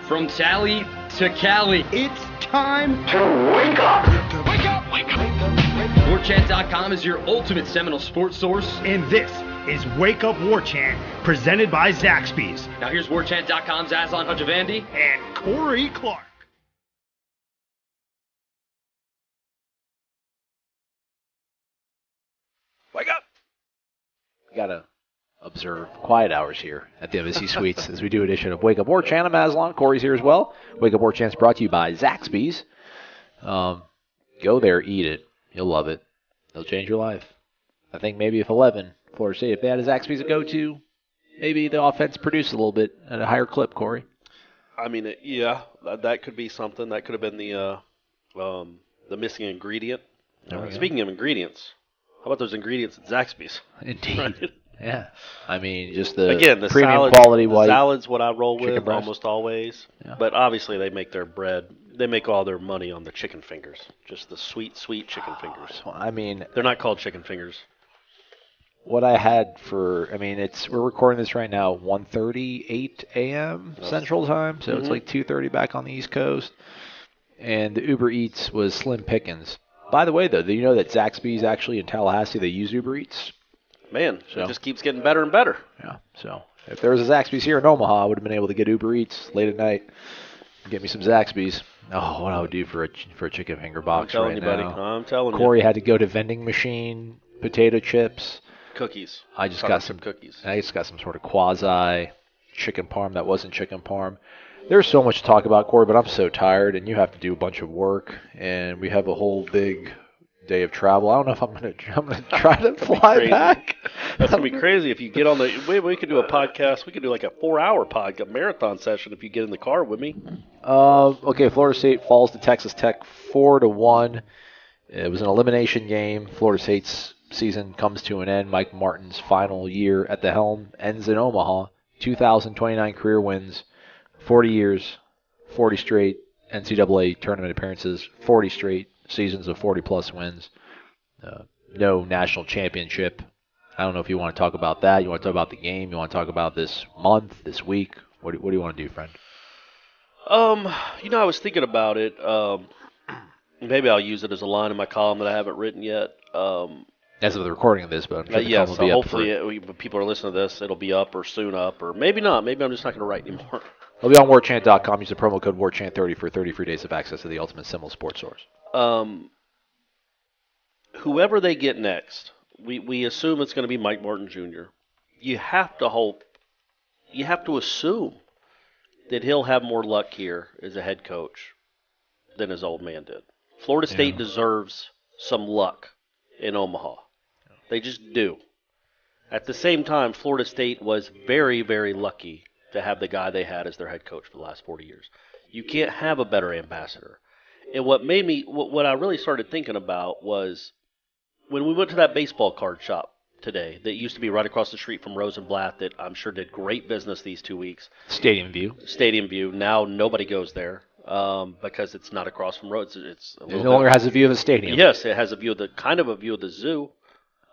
From Tally to Cali. It's time to wake up. Wake up! Wake up! WarChant.com is your ultimate Seminole sports source. And this is Wake Up War Chant, presented by Zaxby's. Now here's WarChant.com's Aslan Hajavandi and Corey Clark. Wake up! We gotta observe quiet hours here at the Embassy Suites as we do edition of Wake Up War Chant. I'm Aslan. Corey's here as well. Wake Up War Chant is brought to you by Zaxby's. Go there, eat it. You'll love it. It'll change your life. I think maybe if Florida State, if they had a Zaxby's to go to, maybe the offense produced a little bit at a higher clip, Corey. I mean, yeah, that could be something. That could have been the missing ingredient. Speaking of ingredients, how about those ingredients at Zaxby's? Indeed. Right? Yeah. I mean, just the salad, premium quality white. Salad's what I roll with breast. almost always. Yeah. But obviously they make their bread. They make all their money on the chicken fingers. Just the sweet, sweet chicken fingers. I mean, they're not called chicken fingers. What I had we're recording this right now, 1:38 a.m. Central Time, so it's like 2:30 back on the East Coast. And the Uber Eats was slim pickings. By the way, though, do you know that Zaxby's actually in Tallahassee, they use Uber Eats? Man, it just keeps getting better and better. Yeah, so if there was a Zaxby's here in Omaha, I would have been able to get Uber Eats late at night and get me some Zaxby's. Oh, what I would do for a chicken finger box right now. I'm telling you. Corey had to go to vending machine, potato chips. Cookies. I just got some cookies. I just got some sort of quasi chicken parm that wasn't chicken parm. There's so much to talk about, Corey, but I'm so tired, and you have to do a bunch of work, and we have a whole big day of travel. I don't know if I'm gonna try to fly back. That's gonna be crazy if you get on the. We could do a podcast. We could do like a 4-hour podcast marathon session if you get in the car with me. Okay. Florida State falls to Texas Tech 4-1. It was an elimination game. Florida State's season comes to an end. Mike Martin's final year at the helm ends in Omaha. 2,029 career wins, 40 years, 40 straight NCAA tournament appearances, 40 straight seasons of 40-plus wins. No national championship. I don't know if you want to talk about that. You want to talk about the game? You want to talk about this month, this week? What do you want to do, friend? I was thinking about it. Maybe I'll use it as a line in my column that I haven't written yet. As of the recording of this, but I'm sure yeah, so hopefully people are listening to this. It'll be up or soon up, or maybe not. Maybe I'm just not going to write anymore. It'll be on WarChant.com. Use the promo code WarChant30 for 30 free days of access to the ultimate Seminole sports source. Whoever they get next, we assume it's going to be Mike Martin Jr. You have to assume that he'll have more luck here as a head coach than his old man did. Florida State deserves some luck in Omaha. They just do. At the same time, Florida State was very, very lucky to have the guy they had as their head coach for the last 40 years. You can't have a better ambassador. And what I really started thinking about was when we went to that baseball card shop today that used to be right across the street from Rosenblatt that I'm sure did great business these 2 weeks. Stadium View. Now nobody goes there because it's not across from roads. It no longer has a view of the stadium. Yes, it has a view of the zoo.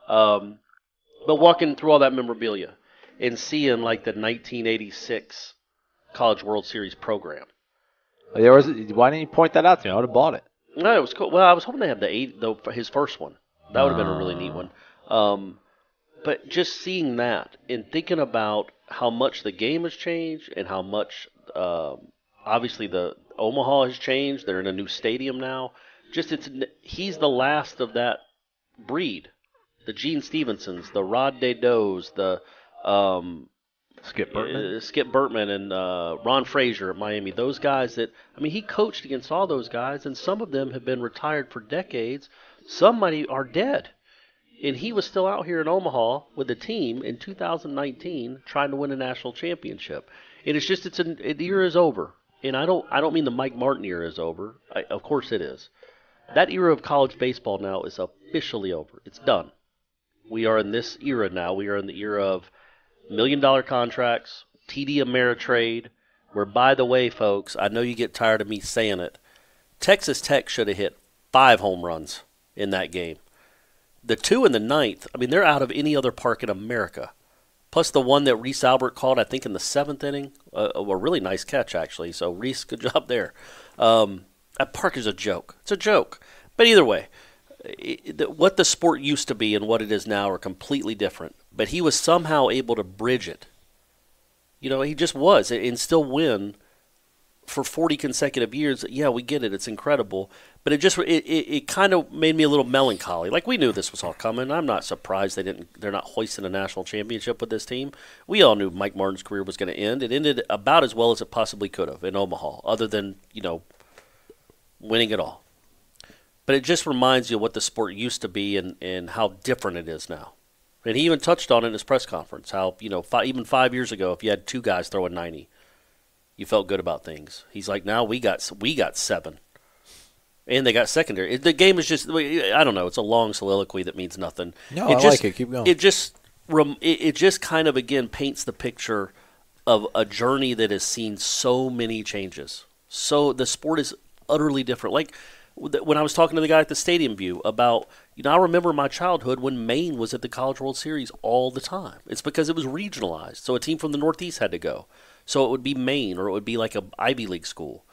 But walking through all that memorabilia and seeing like the 1986 College World Series program. Why didn't you point that out to me? I would have bought it. No, it was cool. Well, I was hoping they had his first one. That would have been a really neat one. But just seeing that and thinking about how much the game has changed and how much, obviously, the Omaha has changed. They're in a new stadium now. He's the last of that breed. The Gene Stevensons, the Rod Dedeaux, the Skip Burtman and Ron Frazier at Miami. Those guys he coached against all those guys, and some of them have been retired for decades. Some are dead. And he was still out here in Omaha with the team in 2019 trying to win a national championship. And it's just the era is over. And I don't mean the Mike Martin era is over. Of course it is. That era of college baseball now is officially over. It's done. We are in this era now. We are in the era of $1 million contracts, TD Ameritrade, where, by the way, folks, I know you get tired of me saying it, Texas Tech should have hit 5 home runs in that game. The 2 in the ninth, they're out of any other park in America. plus the one that Reese Albert called, I think, in the 7th inning, a really nice catch, actually. So, Reese, good job there. That park is a joke. It's a joke. But either way, what the sport used to be and what it is now are completely different. But he was somehow able to bridge it. He just was, and still win for 40 consecutive years. Yeah, we get it. It's incredible. But it kind of made me a little melancholy. Like, we knew this was all coming. I'm not surprised they're not hoisting a national championship with this team. We all knew Mike Martin's career was going to end. It ended about as well as it possibly could have in Omaha, other than, winning it all. But it just reminds you of what the sport used to be and how different it is now. And he even touched on it in his press conference, how, even 5 years ago, if you had 2 guys throwing 90, you felt good about things. He's like, now we got 7. And they got secondary. The game is just, I don't know, it's a long soliloquy that means nothing. No, I like it. Keep going. It just kind of, again, paints the picture of a journey that has seen so many changes. So the sport is utterly different. Like, when I was talking to the guy at the Stadium View about, I remember my childhood when Maine was at the College World Series all the time. It's because it was regionalized. So a team from the Northeast had to go. So it would be Maine, or it would be like a Ivy League school.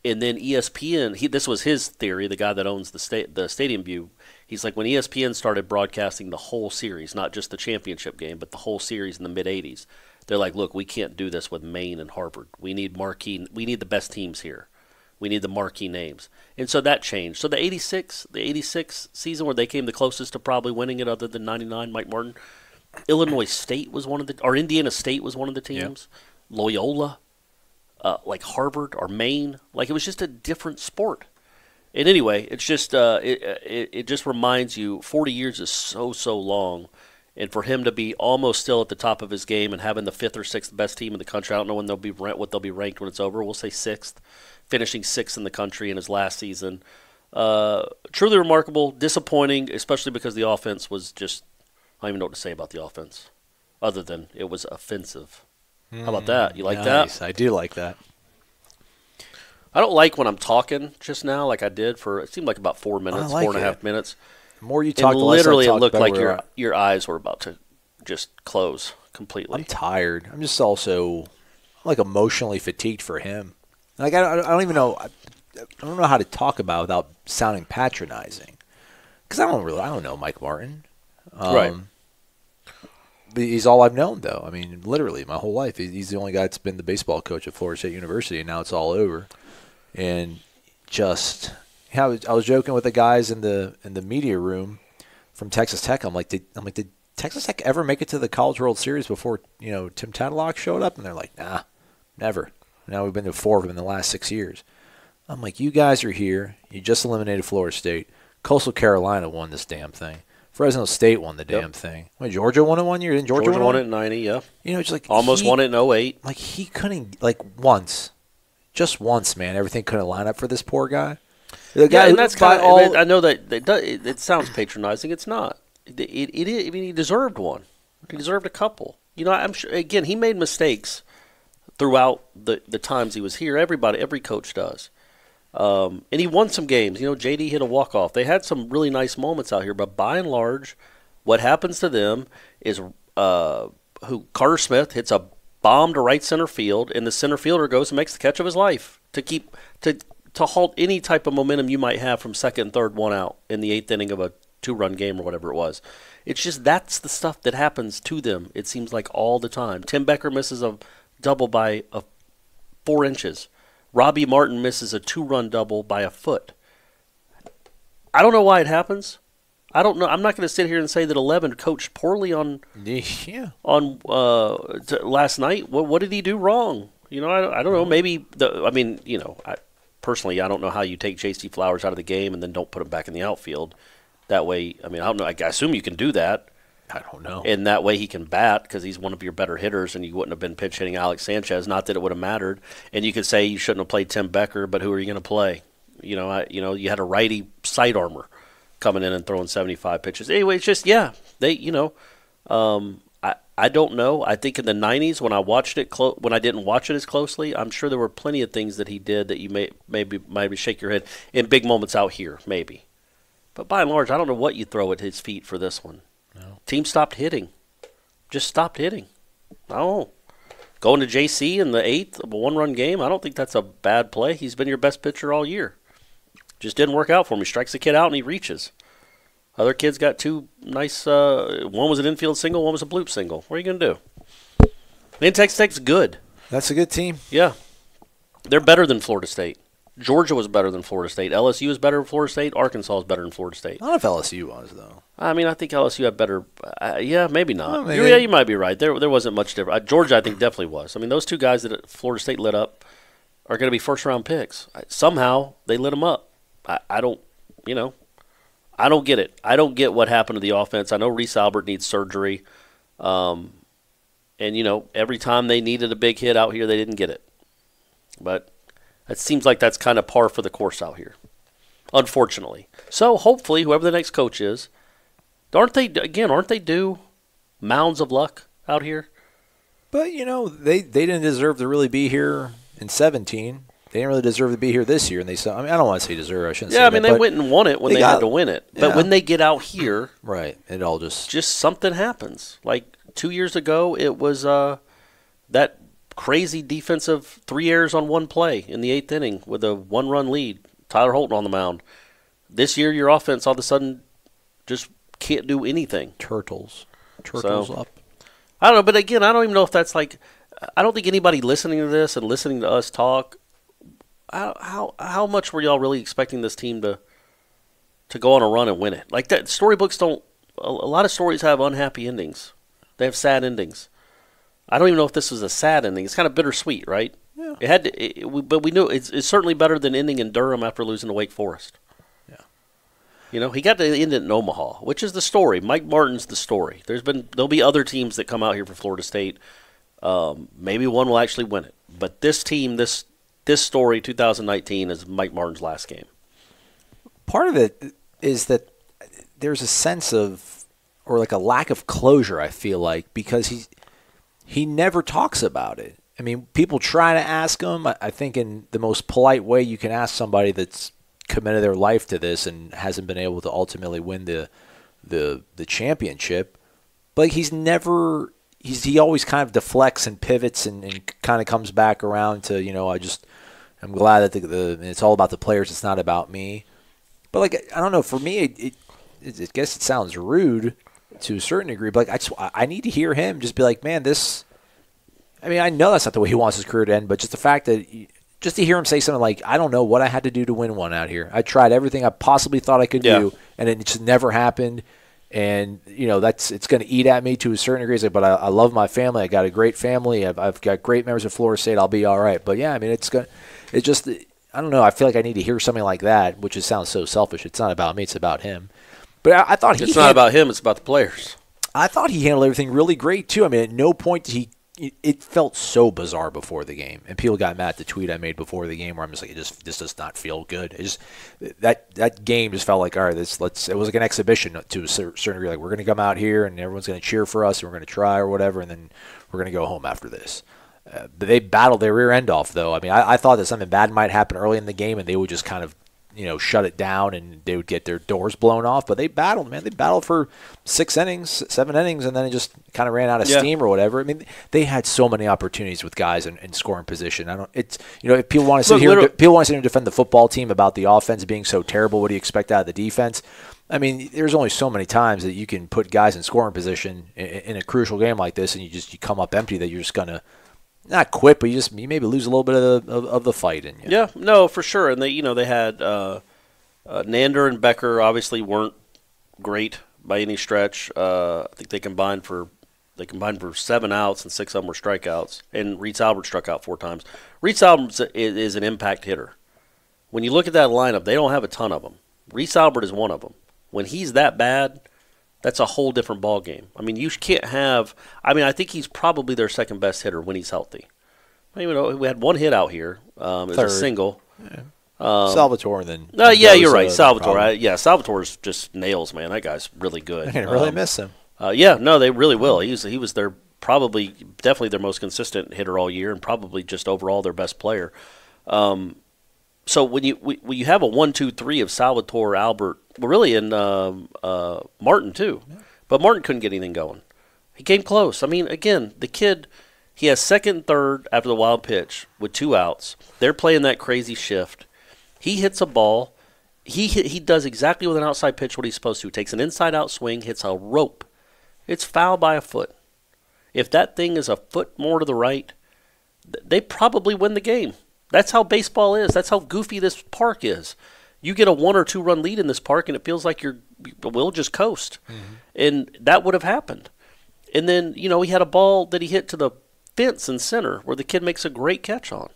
And then ESPN, this was his theory, the guy that owns the Stadium View. He's like, when ESPN started broadcasting the whole series, not just the championship game, but the whole series in the mid-'80s, they're like, look, we can't do this with Maine and Harvard. We need the best teams here. We need the marquee names. And so that changed. So the 86 season where they came the closest to probably winning it other than 99, Mike Martin, Illinois State was one of or Indiana State was one of the teams. Yeah. Loyola, like Harvard or Maine. Like, it was just a different sport. And anyway, it's just it just reminds you 40 years is so long. And for him to be almost still at the top of his game and having the 5th or 6th best team in the country, I don't know when what they'll be ranked when it's over. We'll say 6th. Finishing 6th in the country in his last season. Truly remarkable, disappointing, especially because the offense was just, I don't even know what to say about the offense, other than it was offensive. How about that? You like nice. that? I do like that. I don't like when I'm talking just now like I did for, it seemed like about 4 minutes, like 4.5 minutes. The more you talk, and the less literally I talk, it looked like better your eyes were about to just close completely. I'm tired. I'm just also like emotionally fatigued for him. Like, I don't even know. I don't know how to talk about without sounding patronizing, because I don't know Mike Martin. Right. But he's all I've known, though. I mean, literally my whole life. He's the only guy that's been the baseball coach at Florida State University, and now it's all over. And just, I was joking with the guys in the media room from Texas Tech. I'm like, did Texas Tech ever make it to the College World Series before Tim Tadlock showed up? And they're like, nah, never. Now we've been to 4 of them in the last 6 years. I'm like, you guys are here. You just eliminated Florida State. Coastal Carolina won this damn thing. Fresno State won the damn thing. Wait, Georgia won it 1 year? Didn't Georgia won it in 90, yeah. It's like almost won it in 08. Like, he couldn't, like, once. Just once, man. Everything couldn't line up for this poor guy. The guy and that's kind of, I know that it sounds patronizing. It's not. I mean, he deserved one. He deserved a couple. I'm sure, again, he made mistakes throughout the times he was here. Every coach does. And he won some games. JD hit a walk-off. They had some really nice moments out here, but by and large, what happens to them is Carter Smith hits a bomb to right center field, and the center fielder goes and makes the catch of his life to halt any type of momentum you might have from second and third, 1 out in the 8th inning of a 2-run game or whatever it was. It's just that's the stuff that happens to them, it seems like, all the time. Tim Becker misses a double by 4 inches. Robbie Martin misses a 2-run double by a foot. I don't know why it happens. I don't know. I'm not going to sit here and say that 11 coached poorly on last night. What did he do wrong? I don't know. Maybe personally, I don't know how you take J.C. Flowers out of the game and then don't put him back in the outfield. That way, I don't know. I assume you can do that. I don't know. And that way he can bat because he's one of your better hitters, and you wouldn't have been pitch hitting Alex Sanchez. Not that it would have mattered. And you could say you shouldn't have played Tim Becker, but who are you going to play? You had a righty side armor coming in and throwing 75 pitches. Anyway, it's just I don't know. I think in the 90s when I watched it when I didn't watch it as closely, I'm sure there were plenty of things that he did that you maybe shake your head in big moments out here, maybe. But by and large, I don't know what you throw at his feet for this one. No. Team stopped hitting. Just stopped hitting. I don't know. Going to JC in the 8th of a one-run game, I don't think that's a bad play. He's been your best pitcher all year. Just didn't work out for him. He strikes the kid out and he reaches. Other kids got two nice, one was an infield single, one was a bloop single. What are you going to do? And Texas Tech's good. That's a good team. Yeah. They're better than Florida State. Georgia was better than Florida State. LSU is better than Florida State. Arkansas is better than Florida State. I don't know if LSU was, though. I mean, I think LSU had better. Yeah, maybe not. Well, maybe. Yeah, you might be right. There wasn't much different. Georgia, I think, definitely was. I mean, those two guys that Florida State lit up are going to be first-round picks. Somehow they lit them up. I don't get it. I don't get what happened to the offense. I know Reese Albert needs surgery. And, every time they needed a big hit out here, they didn't get it. But it seems like that's kind of par for the course out here, unfortunately. So hopefully, whoever the next coach is, aren't they due mounds of luck out here? But, they didn't deserve to really be here in 2017. They didn't really deserve to be here this year. And I don't want to say deserve. I shouldn't say that. Yeah, they went and won it when they had to win it. But when they get out here, right, it all just something happens. Like 2 years ago, it was that crazy defensive 3 errors on one play in the 8th inning with a one-run lead. Tyler Holton on the mound. This year, your offense all of a sudden just can't do anything. Turtles up. I don't know, but again, I don't even know if that's like. I don't think anybody listening to this and listening to us talk. How much were y'all really expecting this team to go on a run and win it? Like that, storybooks don't. A lot of stories have unhappy endings. They have sad endings. I don't even know if this was a sad ending. It's kind of bittersweet, right? Yeah. It had to, but we knew it's certainly better than ending in Durham after losing to Wake Forest. Yeah. He got to end it in Omaha, which is the story. Mike Martin's the story. There'll be other teams that come out here for Florida State. Maybe one will actually win it, but this team, this story, 2019, is Mike Martin's last game. Part of it is that there's a sense of, or like a lack of closure, I feel like, because he never talks about it. I mean, people try to ask him. I think in the most polite way you can ask somebody that's committed their life to this and hasn't been able to ultimately win the championship. But he always kind of deflects and pivots and kind of comes back around to, I'm glad that it's all about the players. It's not about me. But like, I don't know. For me, I guess it sounds rude to a certain degree. But like, I need to hear him just be like, man, this. I mean, I know that's not the way he wants his career to end. But just the fact that just to hear him say something like, I don't know what I had to do to win one out here. I tried everything I possibly thought I could do, and it just never happened. And it's going to eat at me to a certain degree. But I love my family. I got a great family. I've got great members of Florida State. I'll be all right. But yeah, I mean, I don't know. I feel like I need to hear something like that, which sounds so selfish. It's not about me. It's about him. But I thought it's not about him. It's about the players. I thought he handled everything really great too. I mean, at no point did it felt so bizarre before the game, and people got mad at the tweet I made before the game where I'm just like, this does not feel good. It just that game just felt like, all right, it was like an exhibition to a certain degree. Like, we're going to come out here and everyone's going to cheer for us and we're going to try or whatever, and then we're going to go home after this. But they battled their rear end off, though. I mean, I thought that something bad might happen early in the game and they would just kind of shut it down and they would get their doors blown off. But they battled, man. They battled for 7 innings, and then it just kind of ran out of steam or whatever. I mean, they had so many opportunities with guys in scoring position. If people want to sit here and defend the football team about the offense being so terrible, what do you expect out of the defense? I mean, there's only so many times that you can put guys in scoring position in a crucial game like this, and you come up empty that you're just gonna not quit, but you maybe lose a little bit of the fight in you. Yeah, no, for sure. And they had Nander and Becker obviously weren't great by any stretch. I think they combined for 7 outs and 6 of them were strikeouts. And Reese Albert struck out 4 times. Reese Albert is an impact hitter. When you look at that lineup, they don't have a ton of them. Reese Albert is one of them. When he's that bad, that's a whole different ball game. I mean, you can't have. I mean, I think he's probably their second best hitter when he's healthy. I mean, we had 1 hit out here. It was a single. Yeah. Salvatore, then. Yeah, you're right. Salvatore. Salvatore's just nails, man. That guy's really good. I really miss him. They really will. He was their definitely their most consistent hitter all year, and probably just overall their best player. So when you have a 1-2-3 of Salvatore, Albert, really in Martin too, but Martin couldn't get anything going. He came close. I mean, again, the kid, he has second and third after the wild pitch with 2 outs. They're playing that crazy shift. He hits a ball. He does exactly with an outside pitch what he's supposed to. Takes an inside-out swing, hits a rope. It's foul by a foot. If that thing is a foot more to the right, they probably win the game. That's how baseball is. That's how goofy this park is. You get a 1 or 2 run lead in this park, and it feels like we'll just coast. Mm-hmm. And that would have happened. And then, he had a ball that he hit to the fence in center where the kid makes a great catch on.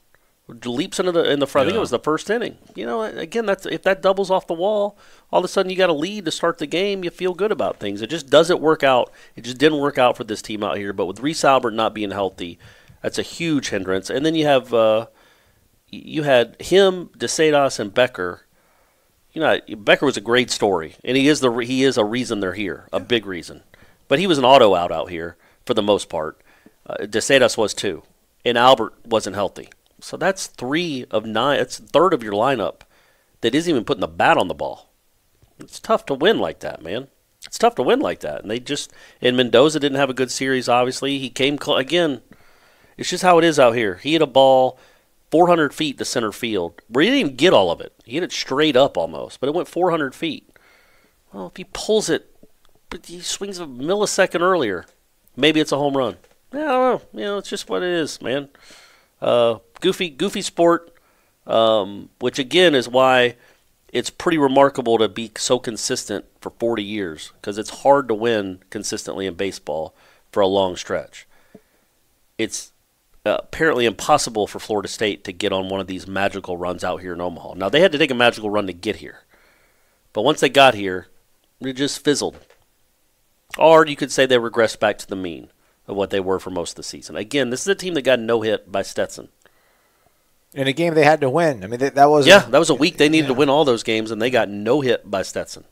Leaps in the front. I think it was the first inning. Again, if that doubles off the wall, all of a sudden you got a lead to start the game. You feel good about things. It just doesn't work out. It just didn't work out for this team out here. But with Reese Albert not being healthy, that's a huge hindrance. And then you have you had him, DeSadas, and Becker. Becker was a great story, and he is a reason they're here, a big reason. But he was an auto out here for the most part. DeSadas was too, and Albert wasn't healthy. So that's 3 of 9. It's a third of your lineup that isn't even putting the bat on the ball. It's tough to win like that, man. It's tough to win like that. And Mendoza didn't have a good series, obviously. He came, again, it's just how it is out here. He hit a ball 400 feet to center field, where he didn't even get all of it. He hit it straight up almost, but it went 400 feet. Well, if he pulls it, but he swings a millisecond earlier, maybe it's a home run. I don't know. It's just what it is, man. Goofy sport, which again is why it's pretty remarkable to be so consistent for 40 years, because it's hard to win consistently in baseball for a long stretch. It's apparently impossible for Florida State to get on one of these magical runs out here in Omaha. Now, they had to take a magical run to get here, but once they got here, it just fizzled. Or you could say they regressed back to the mean of what they were for most of the season. Again, this is a team that got no hit by Stetson. In a game they had to win. I mean, that was... Yeah, that was a week they needed to win all those games, and they got no hit by Stetson.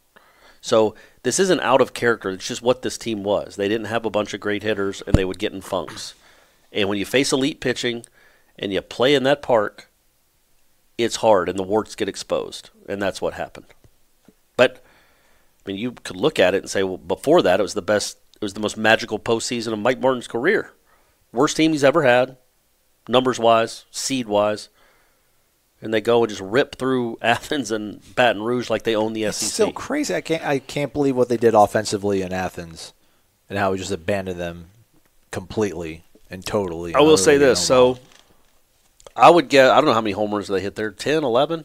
So this isn't out of character. It's just what this team was. They didn't have a bunch of great hitters, and they would get in funks. And when you face elite pitching and you play in that park, it's hard, and the warts get exposed, and that's what happened. But, I mean, you could look at it and say, well, before that, it was the most magical postseason of Mike Martin's career. Worst team he's ever had, numbers-wise, seed-wise. And they go and just rip through Athens and Baton Rouge like they own the SEC. It's still crazy. I can't believe what they did offensively in Athens and how we just abandoned them completely and totally. I will say this. So I would get, I don't know how many homers they hit there, 10, 11?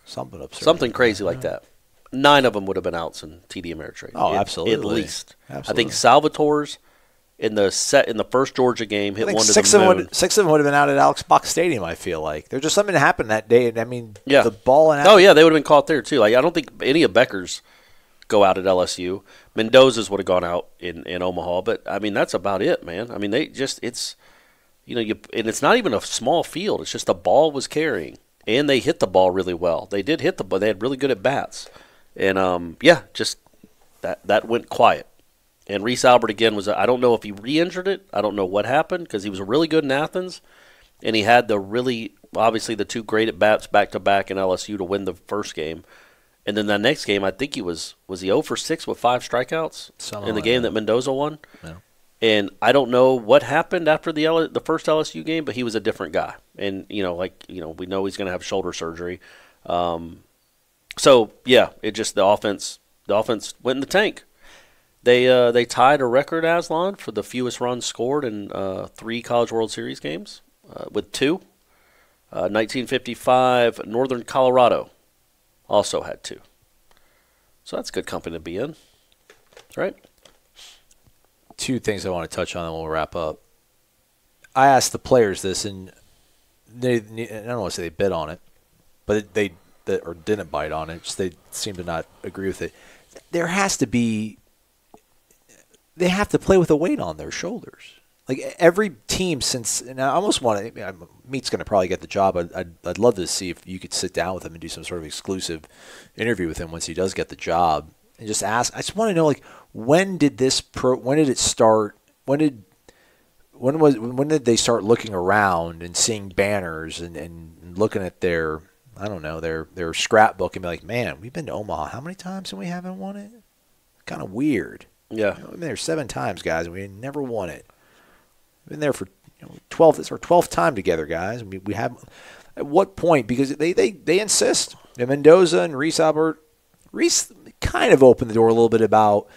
Something absurd. Something crazy like that. 9 of them would have been outs in TD Ameritrade. Oh, absolutely. At least. Absolutely. I think Salvatore's in the first Georgia game hit one to six the of moon. 6 of them would have been out at Alex Box Stadium, I feel like. There's just something that happened that day. And I mean, the ball and oh, yeah, they would have been caught there, too. Like, I don't think any of Becker's go out at LSU. Mendoza's would have gone out in Omaha. But, I mean, that's about it, man. I mean, they just, it's, and it's not even a small field. It's just the ball was carrying. And they hit the ball really well. They did hit the ball. They had really good at-bats. And, just that went quiet. And Reese Albert, again, I don't know if he re-injured it. I don't know what happened because he was really good in Athens. And he had obviously the 2 great at-bats back-to-back in LSU to win the first game. And then that next game, I think he was he 0 for 6 with 5 strikeouts in the game that Mendoza won? Yeah. And I don't know what happened after the first LSU game, but he was a different guy. And, we know he's going to have shoulder surgery. So, yeah, the offense went in the tank. They tied a record, Aslan, for the fewest runs scored in 3 College World Series games with 2. 1955, Northern Colorado also had 2. So that's good company to be in. That's right. 2 things I want to touch on and we'll wrap up. I asked the players this, and I don't want to say they bid on it, but they didn't bite on it. Just they seem to not agree with it. There has to be. They have to play with a weight on their shoulders. Like every team since, and I almost want to. Meat's going to probably get the job. I'd love to see if you could sit down with him and do some sort of exclusive interview with him once he does get the job, and just ask. I just want to know, like, when did it start? When did they start looking around and seeing banners and looking at their scrapbook and be like, man, we've been to Omaha how many times and we haven't won it? Kind of weird. Yeah. We've been there 7 times, guys, and we never won it. We've been there for 12. It's our 12th time together, guys. We have. At what point? Because they insist. And Mendoza and Reese Albert. Reese kind of opened the door a little bit about.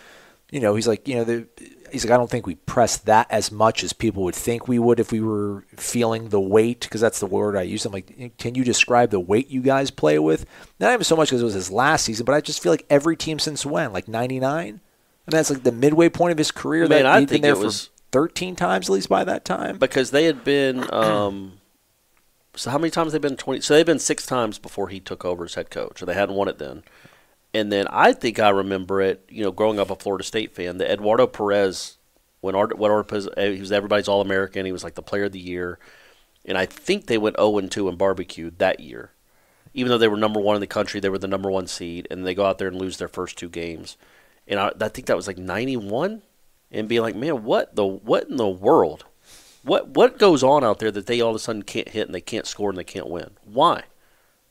He's like, he's like, I don't think we press that as much as people would think we would if we were feeling the weight, because that's the word I use. I'm like, can you describe the weight you guys play with? Not even so much because it was his last season, but I just feel like every team since when? Like 99? I mean, that's like the midway point of his career. Man, that I he'd think been there it was for 13 times at least by that time. because they had been. So how many times they've been 20? So they've been 6 times before he took over as head coach, and they hadn't won it then. And then I think I remember it, growing up a Florida State fan, that Eduardo Perez, when Eduardo Perez, he was everybody's All-American, he was like the player of the year, and I think they went 0-2 in barbecue that year. Even though they were number 1 in the country, they were the number 1 seed, and they go out there and lose their first 2 games. And I think that was like 91, and being like, man, what in the world? What goes on out there that they all of a sudden can't hit and they can't score and they can't win? Why?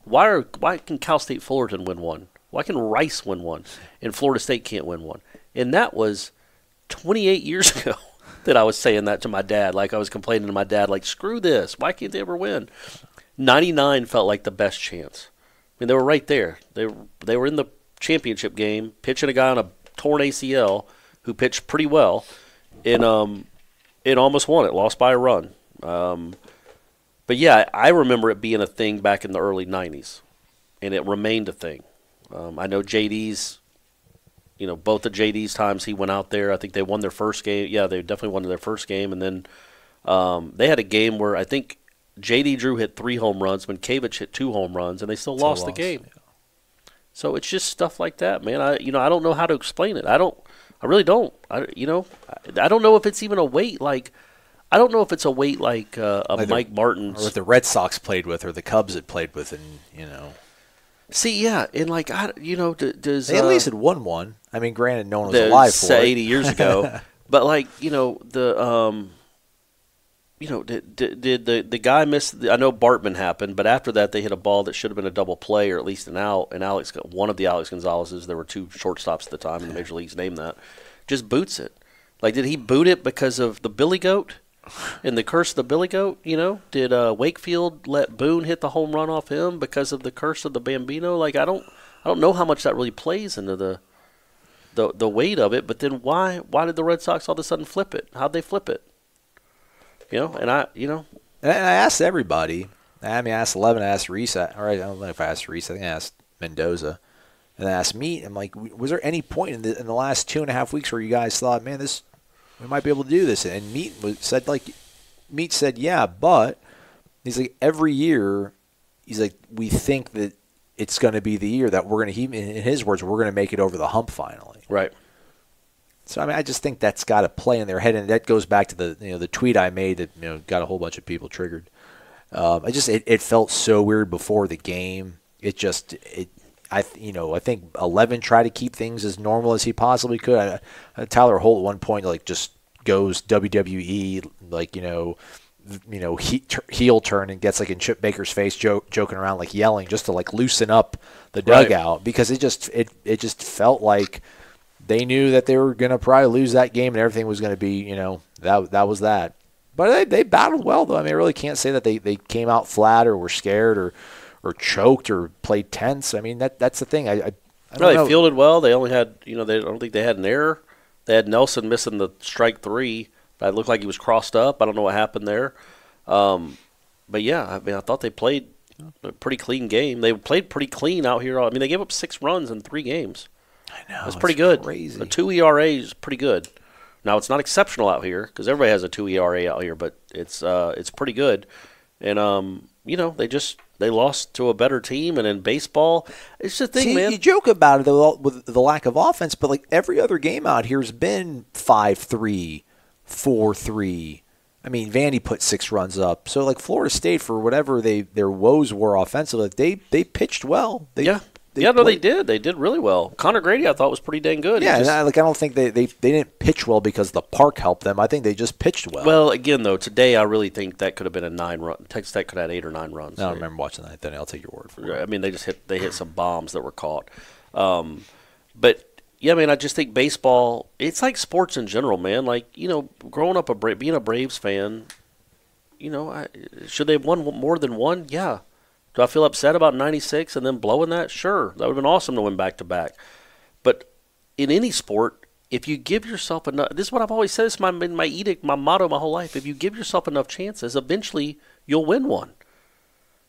Why can Cal State Fullerton win one? Why can Rice win one and Florida State can't win one? And that was 28 years ago that I was saying that to my dad. Like I was complaining to my dad, like, screw this. Why can't they ever win? 99 felt like the best chance. I mean, they were right there. They were in the championship game, pitching a guy on a torn ACL who pitched pretty well, and it almost won it, lost by a run. But, yeah, I remember it being a thing back in the early 90s, and it remained a thing. I know JD's, both of JD's times he went out there, I think they won their first game. Yeah, they definitely won their first game. And then they had a game where I think JD Drew hit 3 home runs, Minkevich hit 2 home runs, and they still lost the game. Yeah. So it's just stuff like that, man. I don't know how to explain it. I really don't. I don't know if it's even a weight like. I don't know if it's a weight like Mike Martin's. Or what the Red Sox played with or the Cubs had played with, and See, yeah, and like does they at least had won one? I mean, granted, no one was alive for it. 80 years ago, but like did the guy miss? I know Bartman happened, but after that they hit a ball that should have been a double play or at least an out. And one of the Alex Gonzalez's, there were 2 shortstops at the time in the major leagues named that, just boots it. Like, did he boot it because of the Billy Goat? And the curse of the Billy Goat, did Wakefield let Boone hit the home run off him because of the curse of the Bambino? Like, I don't know how much that really plays into the weight of it. But then why did the Red Sox all of a sudden flip it? How'd they flip it? And I asked everybody. I mean, I asked Levin, I asked Reese. I don't know if I asked Reese. I think I asked Mendoza, and I asked Meat. I'm like, was there any point in the last 2.5 weeks where you guys thought, man, we might be able to do this? And Meat said, yeah, but he's like, every year, he's like, we think that it's going to be the year that we're going to, in his words, we're going to make it over the hump finally. Right. So, I mean, I just think that's got to play in their head, and that goes back to the tweet I made that got a whole bunch of people triggered. It felt so weird before the game. I think 11 tried to keep things as normal as he possibly could. Tyler Holt at one point just goes WWE heel turn and gets in Chip Baker's face, joking around yelling just to loosen up the dugout, right. Because it just felt like they knew that they were going to probably lose that game and everything was going to be that was that. But they battled well though. I mean, I really can't say that they came out flat or were scared or choked or played tense. I mean, that's the thing. I don't know. They fielded well. They only had, I don't think they had an error. They had Nelson missing the strike 3. It looked like he was crossed up. I don't know what happened there. But yeah, I mean, I thought they played a pretty clean game. They played pretty clean out here. I mean, they gave up 6 runs in 3 games. I know. That's pretty good. Crazy. A 2 ERA is pretty good. Now, it's not exceptional out here because everybody has a 2 ERA out here, but it's pretty good. And, they lost to a better team, and in baseball, it's the thing, man. You joke about it though, with the lack of offense, but every other game out here has been 5-3, 4-3. I mean, Vandy put 6 runs up. So Florida State, for whatever their woes were offensively, they pitched well. They did. They did really well. Connor Grady, I thought, was pretty dang good. Yeah, I don't think they didn't pitch well because the park helped them. I think they just pitched well. Well, again, though, today I really think that could have been a 9-run. Texas Tech could have had 8 or 9 runs. I don't remember watching that. Then I'll take your word for it. I mean, they hit some bombs that were caught. But yeah, man, I just think baseball, it's like sports in general, man. Like, growing up being a Braves fan, should they have won more than one? Yeah. Do I feel upset about 96 and then blowing that? Sure. That would have been awesome to win back-to-back. But in any sport, if you give yourself enough, this is what I've always said, it's my edict, my motto my whole life. If you give yourself enough chances, eventually you'll win one.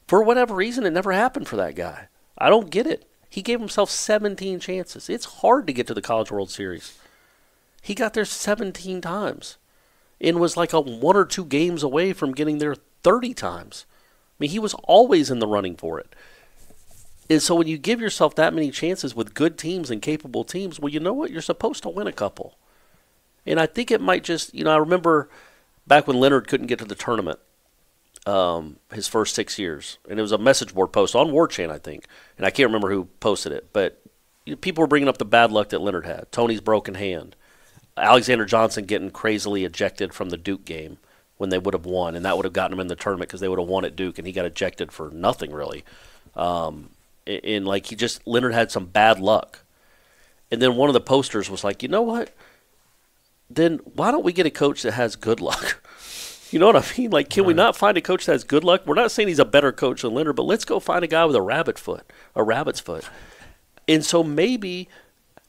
For whatever reason, it never happened for that guy. I don't get it. He gave himself 17 chances. It's hard to get to the College World Series. He got there 17 times and was like 1 or 2 games away from getting there 30 times. I mean, he was always in the running for it. And so when you give yourself that many chances with good teams and capable teams, well, you know what? You're supposed to win a couple. And I think it might just, I remember back when Leonard couldn't get to the tournament, his first 6 years. And it was a message board post on War Chant, I think. And I can't remember who posted it. But people were bringing up the bad luck that Leonard had. Tony's broken hand. Alexander Johnson getting crazily ejected from the Duke game when they would have won. And that would have gotten him in the tournament because they would have won at Duke. And he got ejected for nothing, really. And Leonard had some bad luck. And then one of the posters was like, you know what? Then why don't we get a coach that has good luck? You know what I mean? Like, can we not find a coach that has good luck? We're not saying he's a better coach than Leonard, but let's go find a guy with a rabbit's foot. And so maybe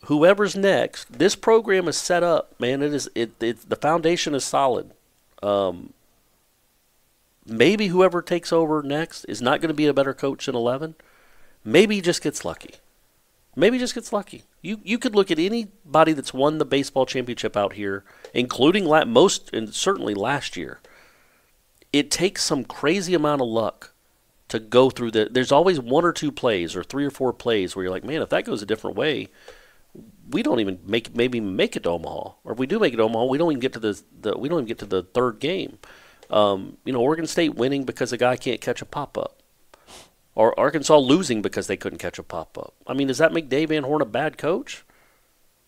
whoever's next, this program is set up, man. The foundation is solid. Maybe whoever takes over next is not going to be a better coach than 11. Maybe he just gets lucky. You could look at anybody that's won the baseball championship out here, including certainly last year. It takes some crazy amount of luck to go through there's always 1 or 2 plays or 3 or 4 plays where you're like, man, if that goes a different way, we don't even make it to Omaha. Or if we do make it to Omaha, we don't even get to the third game. Oregon State winning because a guy can't catch a pop-up. Or Arkansas losing because they couldn't catch a pop-up. I mean, does that make Dave Van Horn a bad coach?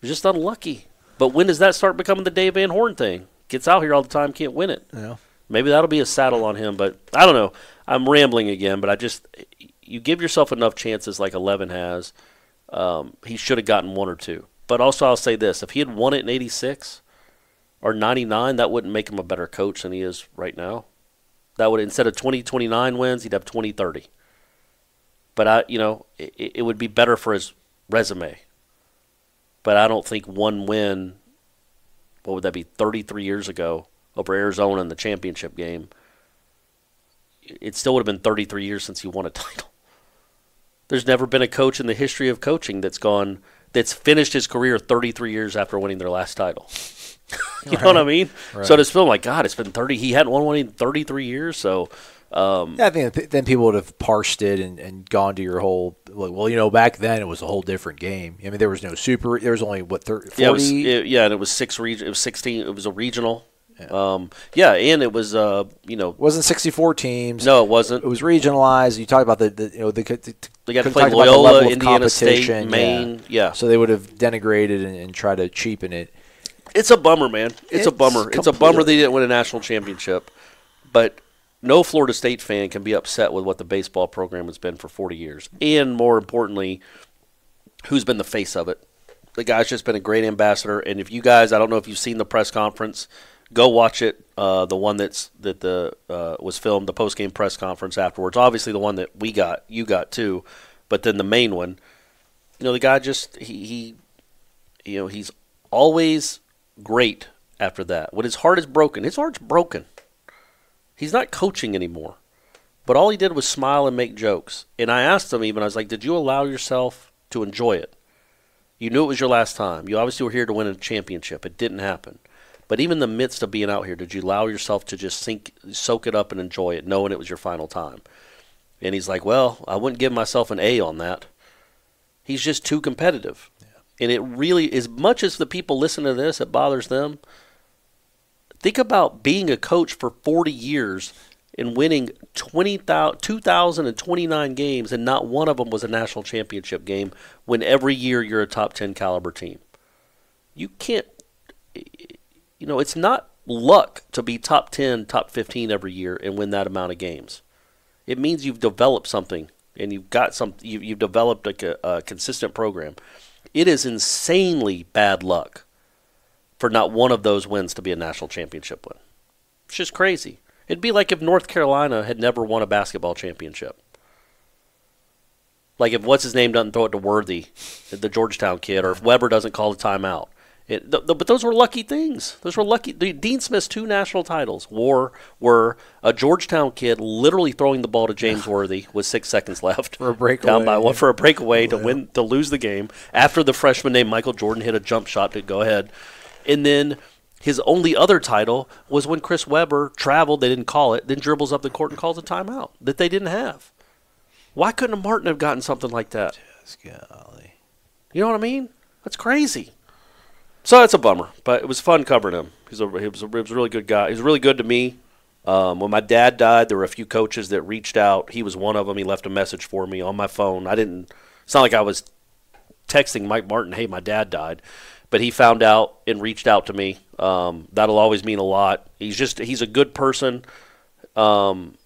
He's just unlucky. But when does that start becoming the Dave Van Horn thing? Gets out here all the time, can't win it. Yeah. Maybe that'll be a saddle on him, but I don't know. I'm rambling again, but you give yourself enough chances like 11 has. He should have gotten 1 or 2. But also I'll say this, if he had won it in 86 or 99, that wouldn't make him a better coach than he is right now. That would, instead of 20-29 wins, he'd have 20-30. But it would be better for his resume. But I don't think one win, what would that be, 33 years ago over Arizona in the championship game, it still would have been 33 years since he won a title. There's never been a coach in the history of coaching that's finished his career 33 years after winning their last title. You know what I mean? Right. So to feel like, God, it's been 30. He hadn't won one in 33 years, so. I think then people would have parsed it and gone to your whole, back then it was a whole different game. I mean, there was no super. There was only 40. And it was 6 region. It was 16. It was a regional. Yeah. And it was It wasn't 64 teams. No, it wasn't. It was regionalized. You talk about they got to play Loyola, Indiana State, Maine. Yeah. So they would have denigrated and tried to cheapen it. It's a bummer, man. It's a bummer. It's a bummer they didn't win a national championship, but. No Florida State fan can be upset with what the baseball program has been for 40 years. And more importantly, who's been the face of it. The guy's just been a great ambassador. And if you guys, I don't know if you've seen the press conference, go watch it. The one that was filmed, the post-game press conference afterwards. Obviously the one that you got too. But then the main one, the guy just, he's always great after that. When his heart's broken. He's not coaching anymore. But all he did was smile and make jokes. And I asked him I was like, did you allow yourself to enjoy it? You knew it was your last time. You obviously were here to win a championship. It didn't happen. But even in the midst of being out here, did you allow yourself to just soak it up and enjoy it, knowing it was your final time? And he's like, well, I wouldn't give myself an A on that. He's just too competitive. Yeah. And it really, as much as the people listen to this, it bothers them. Think about being a coach for 40 years and winning 2,029 games, and not one of them was a national championship game, when every year you're a top 10 caliber team. You can't, it's not luck to be top 10, top 15 every year and win that amount of games. It means you've developed something, and you've developed a consistent program. It is insanely bad luck for not one of those wins to be a national championship win. It's just crazy. It'd be like if North Carolina had never won a basketball championship. Like if what's-his-name doesn't throw it to Worthy, the Georgetown kid, or if Weber doesn't call the timeout. But those were lucky things. Those were lucky. Dean Smith's 2 national titles were a Georgetown kid literally throwing the ball to James Worthy with 6 seconds left, for a breakaway, down by 1 for a breakaway to lose the game after the freshman named Michael Jordan hit a jump shot to go ahead, and then his only other title was when Chris Webber traveled. They didn't call it. Then dribbles up the court and calls a timeout that they didn't have. Why couldn't Martin have gotten something like that? Golly. You know what I mean? That's crazy. So that's a bummer, but it was fun covering him. He was a really good guy. He was really good to me. When my dad died, there were a few coaches that reached out. He was one of them. He left a message for me on my phone. It's not like I was texting Mike Martin, hey, my dad died. But he found out and reached out to me. That'll always mean a lot. He's a good person. And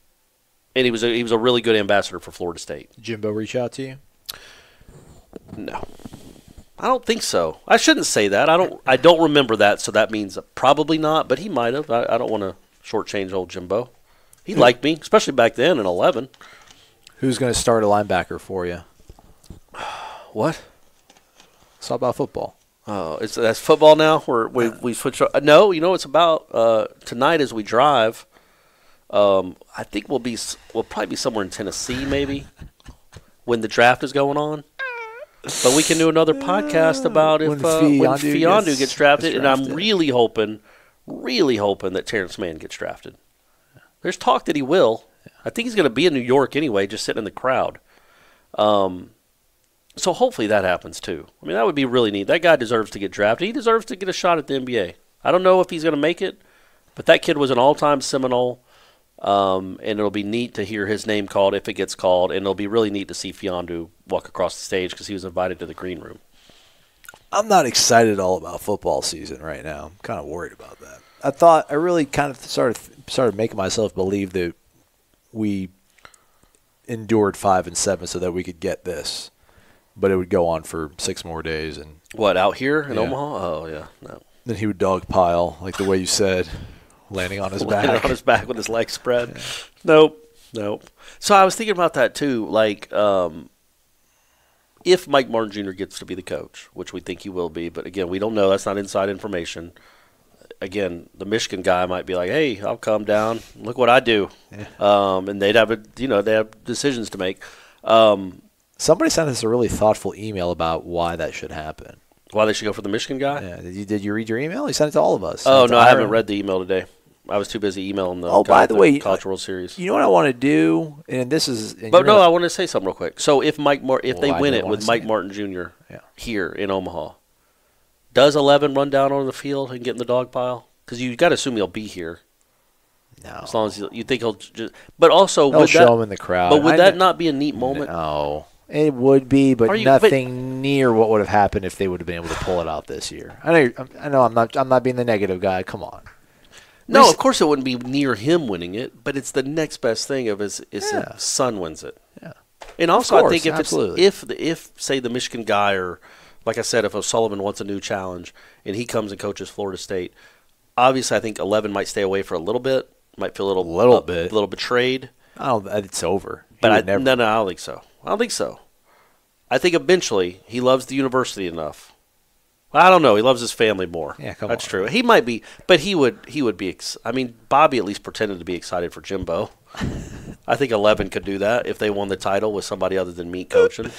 he was a really good ambassador for Florida State. Did Jimbo reach out to you? No. I don't think so. I shouldn't say that. I don't remember that, so that means probably not, but he might have. I don't want to shortchange old Jimbo. He liked me, especially back then in 11. Who's going to start a linebacker for you? What? It's all about football. Oh, that's football now? We switch. No, you know it's about tonight as we drive. I think we'll probably be somewhere in Tennessee maybe when the draft is going on. But we can do another podcast about when Fiondu gets drafted, and I'm really hoping that Terrence Mann gets drafted. There's talk that he will. I think he's going to be in New York anyway, just sitting in the crowd. So hopefully that happens too. I mean, that would be really neat. That guy deserves to get drafted. He deserves to get a shot at the NBA. I don't know if he's going to make it, but that kid was an all-time Seminole. And it'll be neat to hear his name called if it gets called, and it'll be really neat to see Fiondu walk across the stage because he was invited to the green room. I'm not excited at all about football season right now. I'm kind of worried about that. I really kind of started making myself believe that we endured 5 and 7 so that we could get this, but it would go on for 6 more days. And what, out here in Omaha? Oh yeah, no. Then he would dogpile like the way you said. Landing on his back with his legs spread. Yeah. Nope. So I was thinking about that too. Like, if Mike Martin Jr. gets to be the coach, which we think he will be, but again, we don't know. That's not inside information. Again, the Michigan guy might be like, "Hey, I'll come down. Look what I do," and they'd have they have decisions to make. Somebody sent us a really thoughtful email about why that should happen. Why they should go for the Michigan guy? Yeah. Did you read your email? He sent it to all of us. Oh no, I haven't read the email today. I was too busy emailing the by the way, College World Series. You know what I want to do, and this is. And but no, I want to say something real quick. So if they win it with Mike Martin Jr. Here in Omaha, does 11 run down on the field and get in the dog pile? Because you got to assume he'll be here. No, as long as you think he'll just. But also, they'll show him in the crowd. But would that not be a neat moment? No. It would be, but nothing near what would have happened if they would have been able to pull it out this year. I know. I'm not being the negative guy. Come on. No, of course it wouldn't be near him winning it, but it's the next best thing if his son wins it. Yeah. And also, I think if if say the Michigan guy, or like I said, if O'Sullivan wants a new challenge and he comes and coaches Florida State, obviously I think 11 might stay away for a little bit, might feel a little betrayed. Oh, it's over. But I don't think so. I don't think so. I think eventually he loves the university enough. I don't know. He loves his family more. Yeah, come on. That's true. He might be, but he would be. I mean, Bobby at least pretended to be excited for Jimbo. I think 11 could do that if they won the title with somebody other than Meat coaching.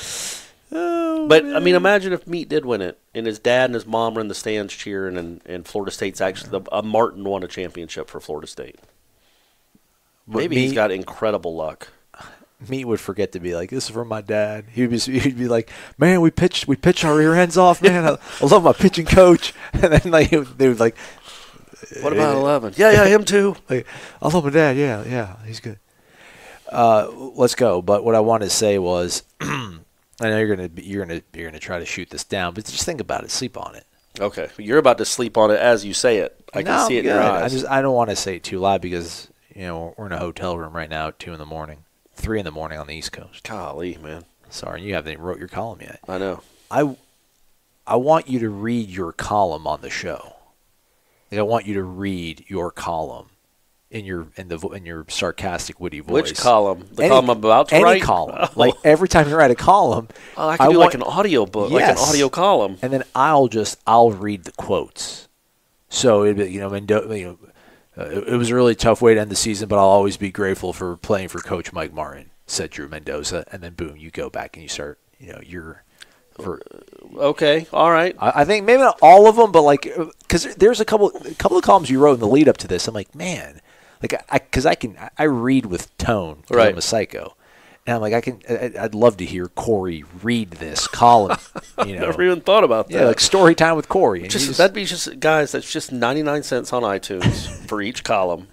But man. I mean, imagine if Meat did win it, and his dad and his mom were in the stands cheering, and Florida State's actually Martin won a championship for Florida State. Maybe he's got incredible luck. Meat would forget to be like, this is from my dad. He'd be like, man, we pitched our rear ends off, man. I love my pitching coach. And then they would like, what about 11? Yeah, him too. Like, I love my dad. Yeah, he's good. Let's go. But what I wanted to say was, I know you're gonna try to shoot this down, but just think about it, sleep on it. Okay, you're about to sleep on it as you say it. I can see it in your eyes. I don't want to say it too loud because we're in a hotel room right now at 2 in the morning. 3 in the morning on the East Coast. Golly, man. Sorry, you haven't even wrote your column yet. I know. I want you to read your column on the show. Like, I want you to read your column in your sarcastic, witty voice. Which column? The column I'm about to write? Any column. Oh. Like, every time you write a column. Oh, I can do like an audio book, yes. like an audio column. And then I'll read the quotes. So, it was a really tough way to end the season, but I'll always be grateful for playing for Coach Mike Martin, said Drew Mendoza. And then, boom, you go back and you start, Okay, all right. I think maybe not all of them, but because there's a couple of columns you wrote in the lead up to this. I'm like, man, because I read with tone because I'm a psycho, and I'm like, I'd love to hear Corey read this column. Never even thought about that. Yeah, like story time with Corey. And that'd be guys. That's just 99 cents on iTunes for each column.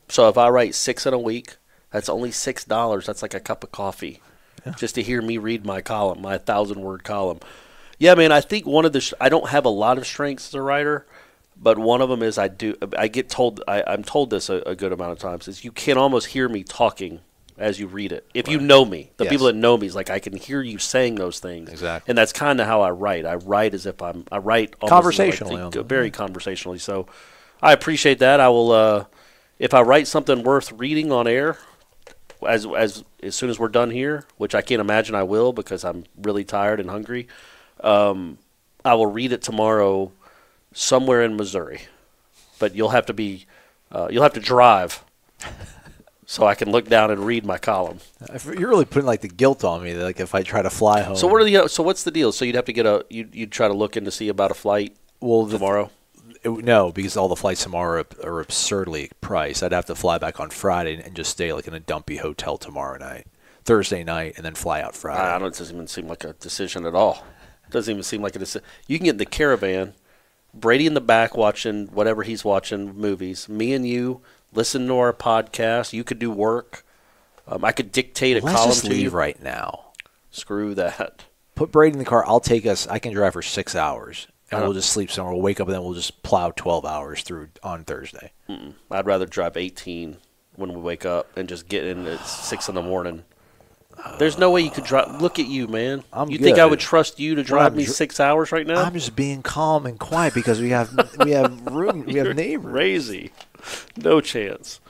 So if I write 6 in a week, that's only $6. That's like a cup of coffee. Yeah. Just to hear me read my column, my 1,000-word column. Yeah, man, I think one of I don't have a lot of strengths as a writer, but one of them is I'm told this a good amount of times, is you can almost hear me talking as you read it. If you know me, the people that know me, is like I can hear you saying those things. Exactly. And that's kind of how I write. I write as if I write almost conversationally. Very conversationally. So I appreciate that. I will, if I write something worth reading on air, as soon as we're done here, which I can't imagine I will because I'm really tired and hungry, I will read it tomorrow somewhere in Missouri. But you'll have to drive so I can look down and read my column. You're really putting the guilt on me, like if I try to fly home. So what's the deal? So you'd have to get you'd try to look in to see about a flight tomorrow? No, because all the flights tomorrow are absurdly priced. I'd have to fly back on Friday and just stay in a dumpy hotel tomorrow night, Thursday night, and then fly out Friday. It doesn't even seem like a decision at all. It doesn't even seem like a decision. You can get in the caravan, Brady in the back watching whatever he's watching, movies. Me and you listen to our podcast. You could do work. I could dictate a column to you. Let's just leave right now. Screw that. Put Brady in the car. I'll take us. I can drive for 6 hours. And we'll just sleep somewhere. We'll wake up and then we'll just plow 12 hours through on Thursday. I'd rather drive 18 when we wake up and just get in at 6 in the morning. There's no way you could drive. Look at you, man. You think I would trust you to drive me 6 hours right now? I'm just being calm and quiet because we have room. We have neighbors. Crazy. No chance.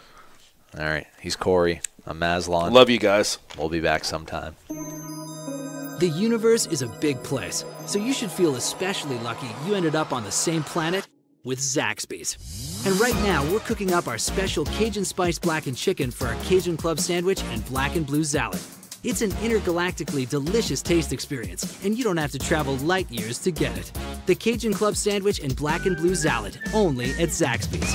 All right. He's Corey. I'm Maslon. Love you guys. We'll be back sometime. The universe is a big place, so you should feel especially lucky you ended up on the same planet with Zaxby's. And right now, we're cooking up our special Cajun Spice Blackened Chicken for our Cajun Club Sandwich and Black and Blue Salad. It's an intergalactically delicious taste experience, and you don't have to travel light years to get it. The Cajun Club Sandwich and Black and Blue Salad, only at Zaxby's.